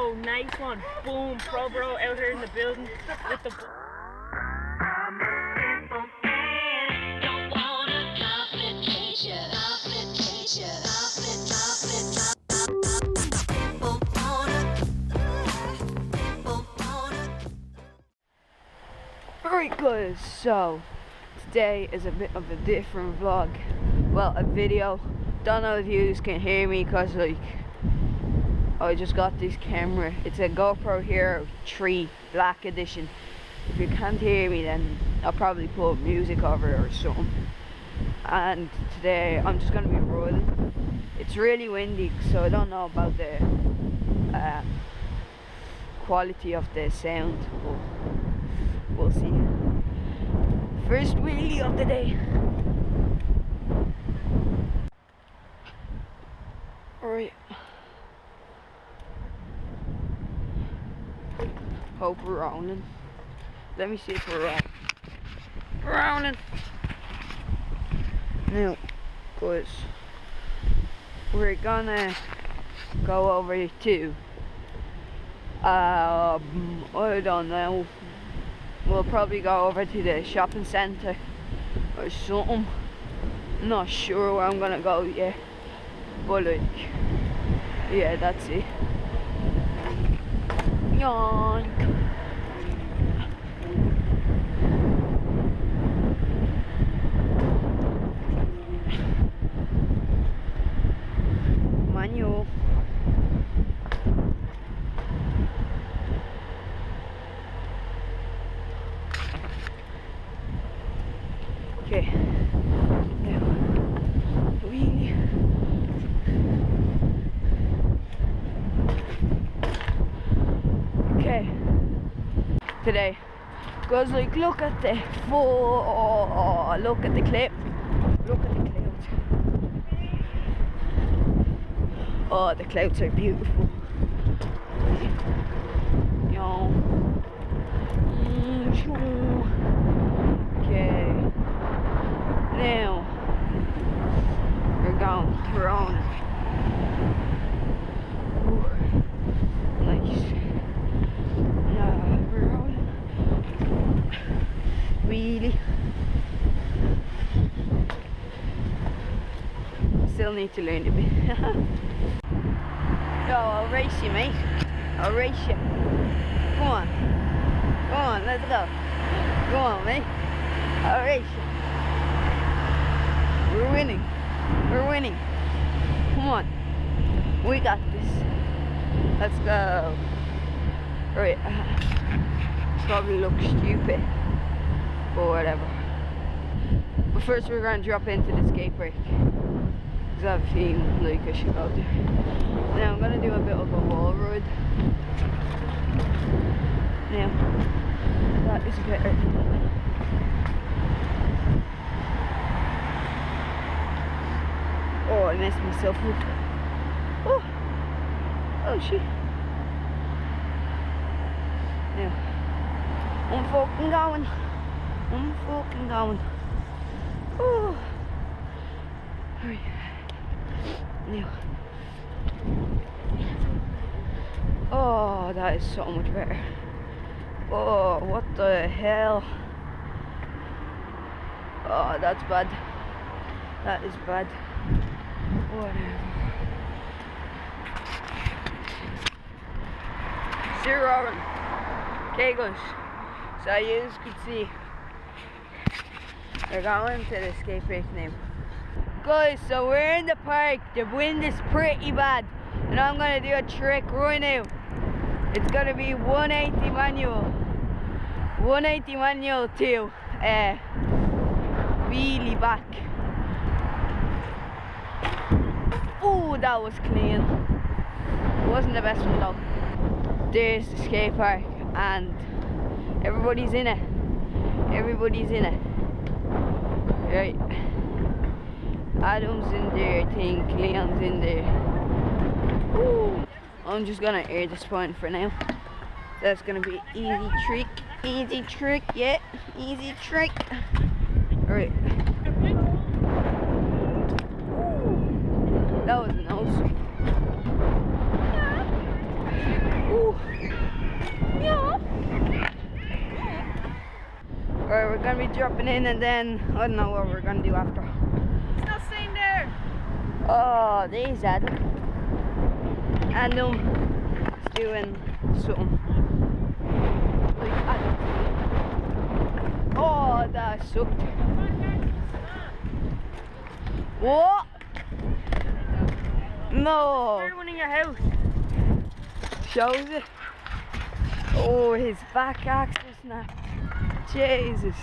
bro, nice one. Boom, pro bro out here in the building with the... Alright guys, so today is a bit of a different vlog. Well, a video. Don't know if you can hear me because like I just got this camera. It's a GoPro Hero 3 Black Edition. If you can't hear me then I'll probably put music over it or something. And today I'm just gonna be riding. It's really windy, so I don't know about the quality of the sound, but we'll see. First wheelie of the day. Alright. Hope we're rolling. Let me see if we're rolling. Rolling. Now, guys, we're gonna go over to I don't know. We'll probably go over to the shopping centre or something. I'm not sure where I'm gonna go yet, but like, yeah, that's it. Yoink. Manual. Okay, now we okay today goes like look at the look at the clip, look at the clouds. Oh, the clouds are beautiful. Yo. Okay. Now we're on. Ooh, nice. Now we're on. Really. Still need to learn a bit. Yo, I'll race you, mate. I'll race you. Come on. Come on, let's go. Come on, mate. I'll race you. We're winning. We're winning. Come on. We got this. Let's go. Right. Probably look stupid. But whatever. But first we're going to drop into the skatepark. Because I have a feeling like I should go there. Now I'm going to do a bit of a wall ride. Now, that is better. Oh, I messed myself up. Oh, oh shit. Now, I'm fucking going. I'm fucking going. Oh. Alright. Now. Oh, that is so much better. Oh, what the hell? Oh, that's bad. That is bad. Whatever. Still rolling. Okay guys, so you could see we're going to the skate park now. Guys, so we're in the park. The wind is pretty bad and I'm gonna do a trick right now. It's gonna be 180 manual. 180 manual to wheelie back. Oh, that was clean. It wasn't the best one though. There's the skate park and everybody's in it. Everybody's in it. Right. Adam's in there, I think. Leon's in there. Ooh. I'm just gonna air this point for now. That's gonna be easy trick. Easy trick, yeah. Easy trick. Alright. That was nice. Ooh. gonna be dropping in, and then I don't know what we're gonna do after. It's not staying there. Oh, there's Adam. Adam is doing something. Like Adam. Oh, that sucked. What? No. Everyone in your house. Shows it. Oh, his back axle snapped. Jesus.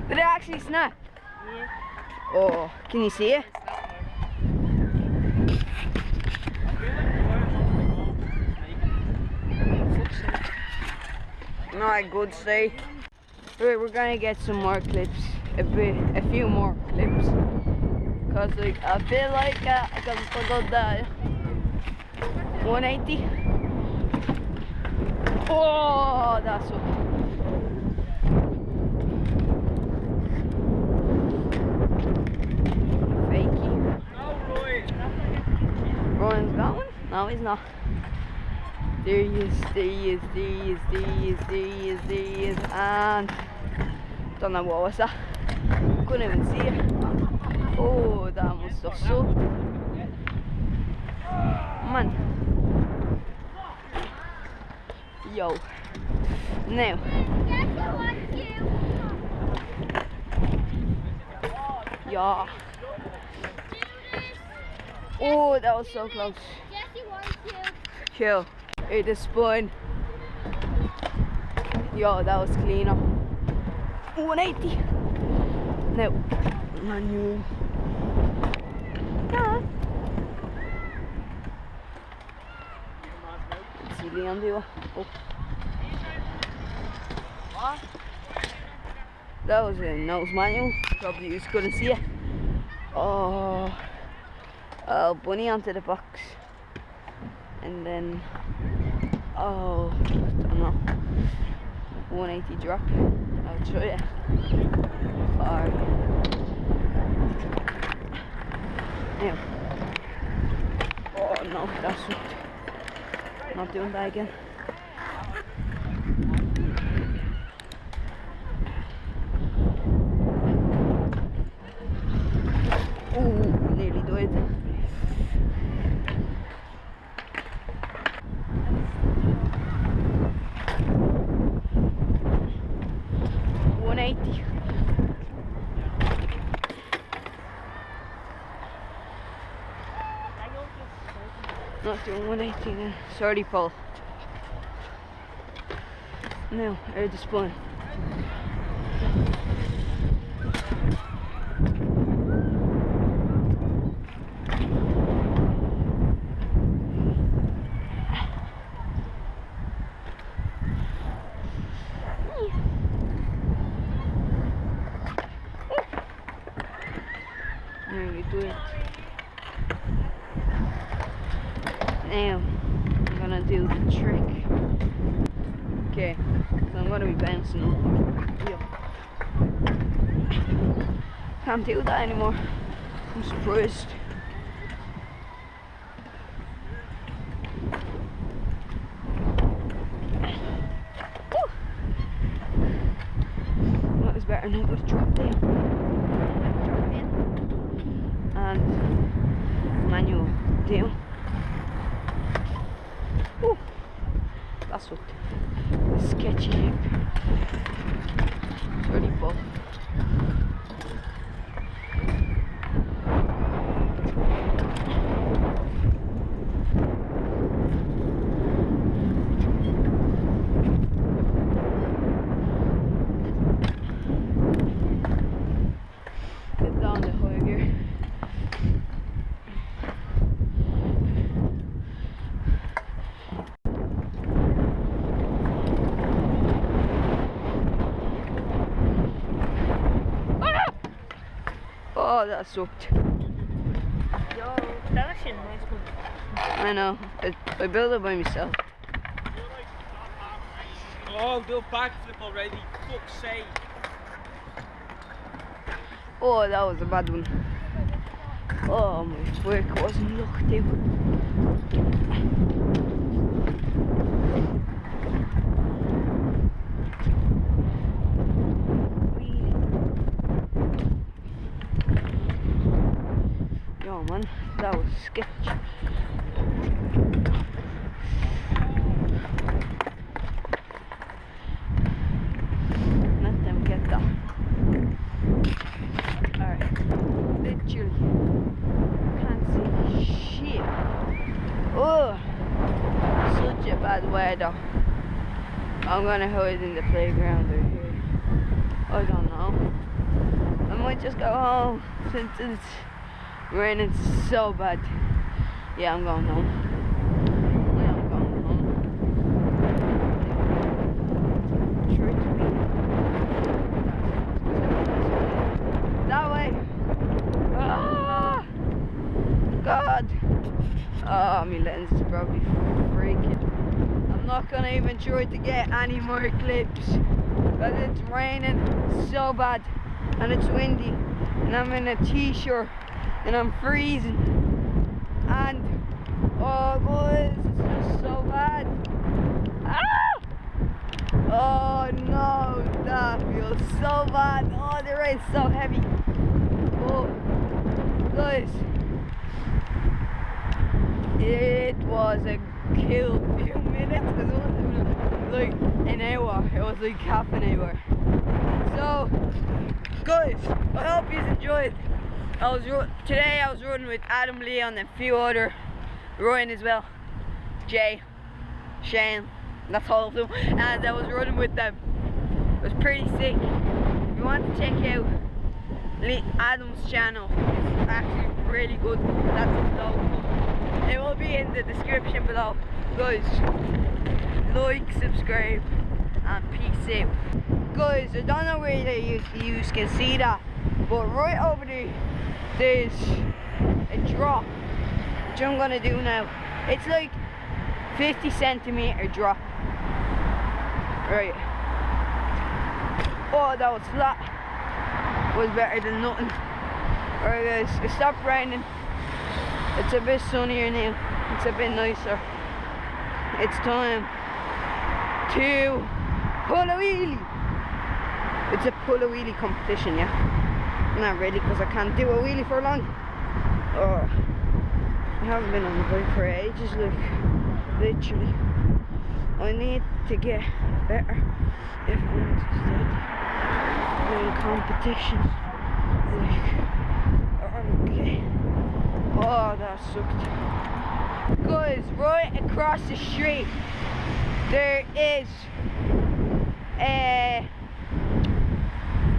Did it actually snap? Yeah. Oh, can you see it? Not good, see. Right, we're gonna get some more clips, a few more clips, cause like I feel like I can forget that 180. Oh, that's up. Fakey. Ryan's going? No, he's not. There he is, there he is, there he is, there he is, there he is, there he is, and don't know what was that. Couldn't even see it. Oh, that must have sucked. Man. Yo. Now. Yeah. Oh, that was so close. Cool. Hey, the spine. Yo, that was cleaner. 180. Now, manual. Yeah. Let's see Leon do it. Oh. What? That was a nose manual. Probably you couldn't see it. Oh. Bunny onto the box. And then, oh, don't know, 180 drop. I'll show you. Or, now. Oh no, that's it. Not doing that again. Ooh, nearly died. Not doing 180 then. Sorry, Paul. Now, air the spine. Nearly do it. Now, I'm gonna do the trick. Okay, so I'm gonna be bouncing up. Yep. Can't do that anymore. I'm surprised. Woo! That was better now. Just drop down. Drop in. And manual down. Ooh, that's what sketchy shape. It's really buff. Get down the high gear. Oh, that sucked. Yo, that actually a nice one. I know. I built it by myself. Oh, do a backflip already. Fuck's sake. Oh, that was a bad one. Oh, my work wasn't looked too. man. That was sketch. Let them get that. Alright. Literally. Can't see shit. Oh, such a bad weather. I'm gonna hide in the playground over here. I don't know. I might just go home since it's raining so bad. Yeah, I'm going home. Yeah, I'm going home. Sure to be. That way. Ah, God. Oh, my lens is probably freaking. I'm not gonna even try to get any more clips because it's raining so bad and it's windy and I'm in a t-shirt and I'm freezing and oh guys, it's just so bad. Ah! Oh no, that feels so bad. Oh, the rain's so heavy. Oh, guys, it was a kill few minutes because it wasn't like an hour, it was like half an hour. So guys, I hope you enjoyed. Today I was running with Adam, Leon and a few other Ryan as well, Jay, Shane, that's all of them, and I was running with them. It was pretty sick. If you want to check out Adam's channel, it's actually really good. That's local. It will be in the description below. Guys, like, subscribe, and peace out. Guys, I don't know whether you can see that, but right over there, there's a drop, which I'm gonna do now. It's like 50 centimeter drop. Right. Oh, that was flat. Was better than nothing. Alright guys, it stopped raining. It's a bit sunnier now. It's a bit nicer. It's time to pull a wheelie. It's a pull a wheelie competition, yeah. Not really, because I can't do a wheelie for long. Oh, I haven't been on the bike for ages, like, literally. I need to get better if I want to start doing competitions. Like, okay. Oh, that sucked. Guys, right across the street, there is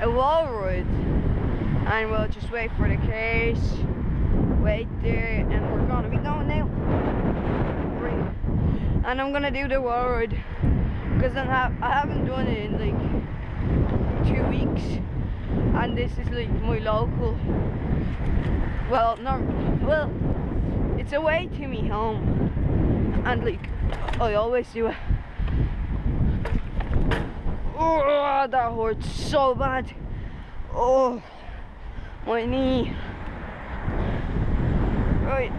a wall ride, and we'll just wait for the cars. Wait there, and we're gonna be going now. Right. And I'm gonna do the wall ride because I haven't done it in like 2 weeks, and this is like my local. Well, no, well, it's away to me home, and like I always do it. Oh, that hurts so bad. Oh, my knee. Right,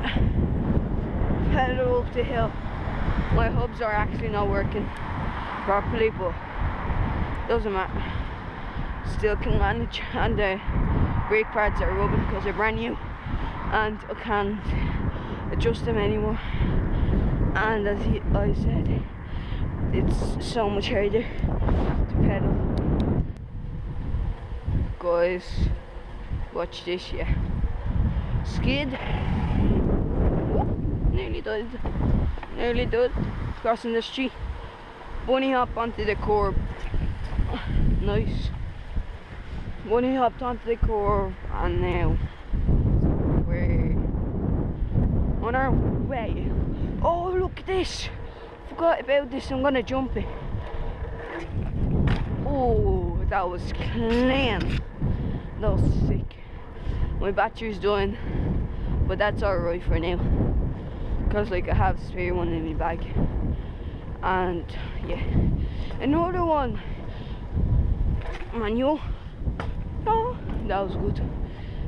pedal up the hill. My hubs are actually not working properly, but doesn't matter. Still can manage, and the brake pads are rubbing because they're brand new, and I can't adjust them anymore. And as I said, it's so much harder to pedal. Guys, watch this, yeah. Skid. Oh, nearly died. Nearly died. Crossing the street. Bunny hop onto the curb. Nice. Bunny hopped onto the curb, and now we're on our way. Oh, look at this. Forgot about this. I'm gonna jump it. Oh, that was clean. That was sick. My battery's done, but that's alright for now, because like I have a spare one in my bag. And yeah, another one manual. Oh, that was good.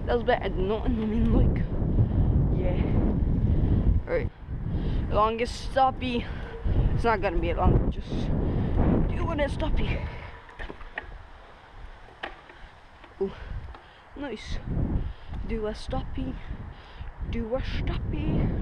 That was better than nothing. I mean, like, yeah. Alright, longest stoppy. It's not gonna be a long, just doing a stoppy. Oh, nice. Do a stoppy do a stoppie.